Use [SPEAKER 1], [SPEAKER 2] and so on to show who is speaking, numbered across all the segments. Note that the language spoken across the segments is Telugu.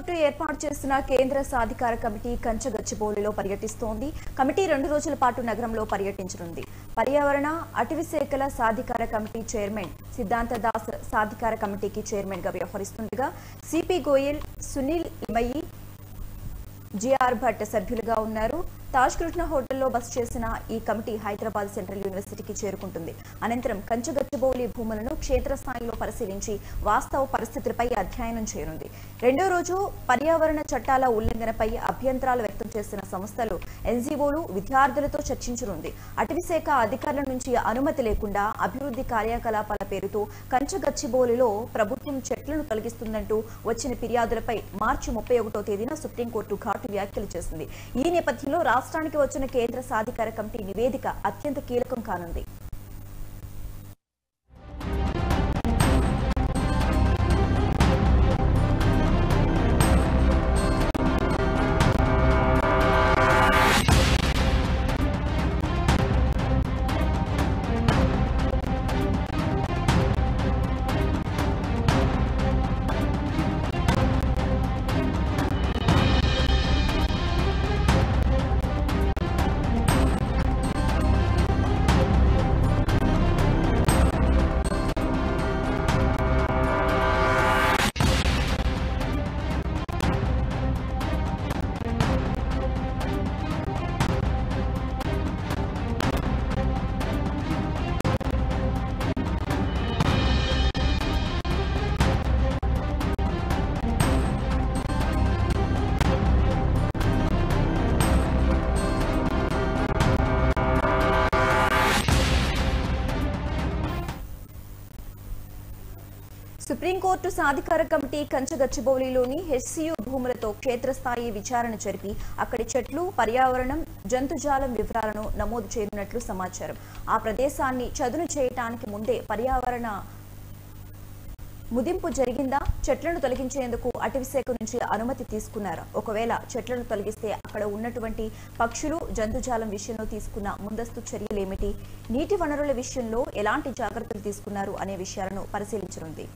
[SPEAKER 1] సుప్రీంకోర్టు ఏర్పాటు చేసిన కేంద్ర సాధికార కమిటీ కంచగచ్చిబౌలిలో పర్యటిస్తోంది. కమిటీ 2 రోజుల పాటు నగరంలో పర్యటించనుంది. పర్యావరణ అటవీ శాఖల సాధికార కమిటీ చైర్మన్ సిద్ధాంత దాస్ సాధికార కమిటీకి చైర్మన్ గా వ్యవహరిస్తుండగా సిపి గోయల్, సునీల్ ఇమయి, జిఆర్ భట్ సభ్యులుగా ఉన్నారు. తాజ్ కృష్ణ హోటల్లో బస చేసిన ఈ కమిటీ హైదరాబాద్ సెంట్రల్ యూనివర్సిటీకి చేరుకుంటుంది. అనంతరం కంచగచ్చిబౌలి భూములను క్షేత్రస్థాయిలో పరిశీలించి వాస్తవ పరిస్థితులపై అధ్యయనం చేయనుంది. 2వ రోజు పర్యావరణ చట్టాల ఉల్లంఘనపై అభ్యంతరాలు వ్యక్తం చేసిన సంస్థలు, ఎన్జీఓలు, విద్యార్థులతో చర్చించనుంది. అటవీ శాఖ అధికారుల నుంచి అనుమతి లేకుండా అభివృద్ధి కార్యకలాపాల పేరుతో కంచగచ్చిబౌలిలో ప్రభుత్వం చెట్లను తొలగిస్తుందంటూ వచ్చిన ఫిర్యాదులపై మార్చి 31వ తేదీన సుప్రీంకోర్టు ఘాటు వ్యాఖ్యలు చేసింది. ఈ నేపథ్యంలో రాష్ట్రానికి వచ్చిన కేంద్ర సాధికార కమిటీ నివేదిక అత్యంత కీలకం కానుంది. సుప్రీంకోర్టు సాధికార కమిటీ కంచగచ్చిబౌలిలోని హెచ్సియు భూములతో క్షేత్రస్థాయి విచారణ జరిపి అక్కడి చెట్లు, పర్యావరణం, జంతుజాలం వివరాలను నమోదు చేయనున్నట్లు సమాచారం. ఆ ప్రదేశాన్ని చదును చేయటానికి ముందే పర్యావరణ ముదింపు జరిగిందా, చెట్లను తొలగించేందుకు అటవీశాఖ నుంచి అనుమతి తీసుకున్నారా, ఒకవేళ చెట్లను తొలగిస్తే అక్కడ ఉన్నటువంటి పక్షులు, జంతుజాలం విషయంలో తీసుకున్న ముందస్తు చర్యలేమిటి, నీటి వనరుల విషయంలో ఎలాంటి జాగ్రత్తలు తీసుకున్నారు అనే విషయాలను పరిశీలించనుంది.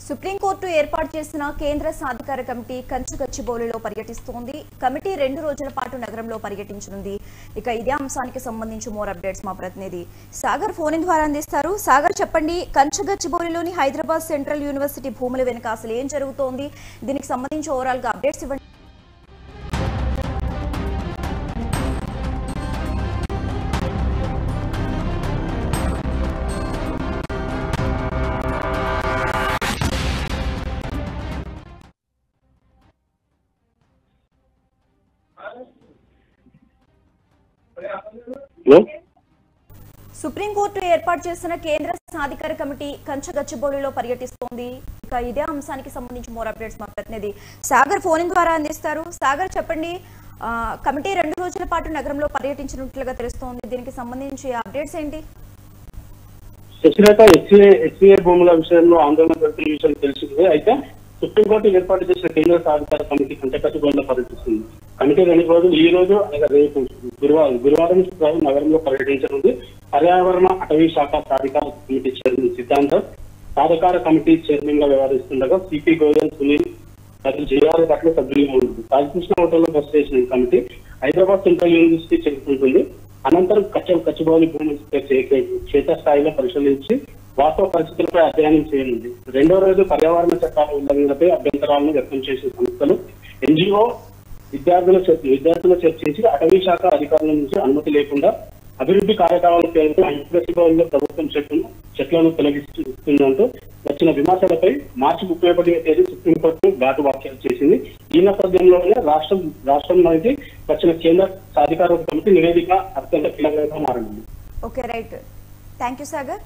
[SPEAKER 1] సుప్రీంకోర్టు ఏర్పాటు చేసిన కేంద్ర సాధికార కమిటీ కంచగచ్చిబౌలిలో పర్యటిస్తోంది. కమిటీ 2 రోజుల పాటు నగరంలో పర్యటించనుంది. ఇక ఇదే అంశానికి సంబంధించి మోర్ అప్డేట్స్ మా ప్రతినిధి సాగర్ ఫోన్ ద్వారా అందిస్తారు. సాగర్, చెప్పండి, కంచగచ్చిబౌలిలోని హైదరాబాద్ సెంట్రల్ యూనివర్సిటీ భూముల వెనుక అసలు ఏం జరుగుతోంది, దీనికి సంబంధించి ఓవరాల్ గా అప్డేట్స్ ఇవ్వండి. సుప్రీంకోర్టు ఏర్పాటు చేసిన కేంద్ర సాధికార కమిటీ కంచగచ్చిబౌలిలో పర్యటిస్తోంది. ఇక ఇదే అంశానికి సంబంధించి మోర్ అప్డేట్స్ మా ప్రతినిధి సాగర్ ఫోన్ ద్వారా అందిస్తారు. సాగర్, చెప్పండి, కమిటీ 2 రోజుల పాటు నగరంలో పర్యటించినట్లుగా తెలుస్తోంది. దీనికి సంబంధించి అప్డేట్స్ ఏంటి?
[SPEAKER 2] హెచ్సిఏ భూముల విషయంలో ఆందోళన జరుగుతున్న విషయం తెలిసిందే. అయితే సుప్రీంకోర్టు ఏర్పాటు చేసిన కేంద్ర సాధికార కమిటీ కంచగచ్చిబౌలిలో పర్యటిస్తుంది. కమిటీ 2 రోజులు, ఈ రోజు అనగా రేపు గురువారం శుక్రవారం నగరంలో పర్యటించనుంది. పర్యావరణ అటవీ శాఖ సాధికార కమిటీ చైర్మన్ సిద్ధాంత సాధికార కమిటీ చైర్మన్ గా వ్యవహరిస్తుండగా సిపి గోయల్, సునీల్ మరియు జిఆర్ భట్ సభ్యులుగా ఉంటుంది. తాజ్ కృష్ణ హోటల్లో బస చేసిన ఈ కమిటీ హైదరాబాద్ సెంట్రల్ యూనివర్సిటీ చేరుకుంటుంది. అనంతరం కంచగచ్చిబౌలి భూములు క్షేత్రస్థాయిలో పరిశీలించి వాస్తవ పరిస్థితులపై అధ్యయనం చేయనుంది. 2వ రోజు పర్యావరణ చట్టాల ఉల్లంఘనపై అభ్యంతరాలను వ్యక్తం చేసిన సంస్థలు, ఎన్జీఓ, విద్యార్థులు చర్చించి అటవీ శాఖ అధికారుల నుంచి అనుమతి లేకుండా అభివృద్ధి కార్యక్రమాల పేరుతో హైదరాబాద్లో ప్రభుత్వం చెట్లను తొలగిస్తుందంటూ వచ్చిన విమర్శలపై మార్చి 31వ తేదీ సుప్రీంకోర్టు ఘాటు వ్యాఖ్యలు చేసింది. ఈ నేపథ్యంలోనే రాష్ట్రంలోకి వచ్చిన కేంద్ర సాధికార కమిటీ నివేదిక అత్యంత కీలకంగా మారింది.
[SPEAKER 1] Okay, right. Thank you Sagar.